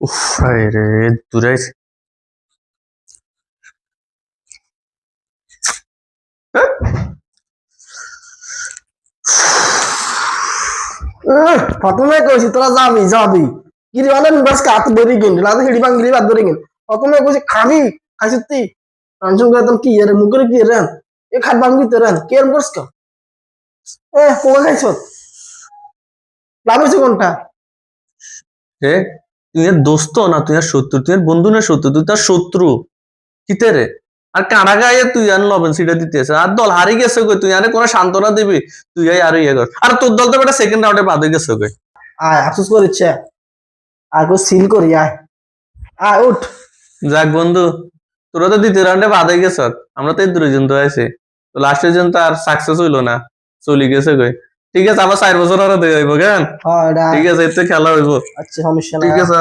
উফ রে দূরে প্রথমে কইছি তোরা যাবি যাবি কি রে অনেক বাস কাত ধরি গেন লাদে হিড়ি বাঙ্গলি বাদ ধরি গেন প্রথমে কইছি খাবি খাইছিস তুই টেনশন করে তুমি কি রে মুখের কি রে এ খাট বাঙ্গি তে রে কেয়ার করছ কা কোয়া খাইছ লাভ হইছে কোনটা রে তুই এর দোস্ত না তুই আর শত্রু তুই এর বন্ধু না শত্রু তুই তার শত্রু কিতে রে আর কারা গায়ে তুই আর লবেন সিটা দিতেছে আর দল হারি গেছে কই তুই আরে কোন সান্ত্বনা দিবি তুই আর ইয়ে কর আর তোর দল তো বেটা সেকেন্ড রাউন্ডে বাদ হয়ে গেছে কই আয় আফসোস করিচ্ছে আয় কো সিল করি আয় আয় উঠ যাক বন্ধু তোরা তো দ্বিতীয় রাউন্ডে বাদ হয়ে গেছ আমরা তো এই দুজন তো আছে তো লাস্টের জন তো আর সাকসেস হইলো না চলে গেছে কই ঠিক আছে আবার 4 বছর আরো দেয় হইব কেন হ্যাঁ এটা ঠিক আছে এতে খেলা হইব আচ্ছা সমস্যা ঠিক না আছে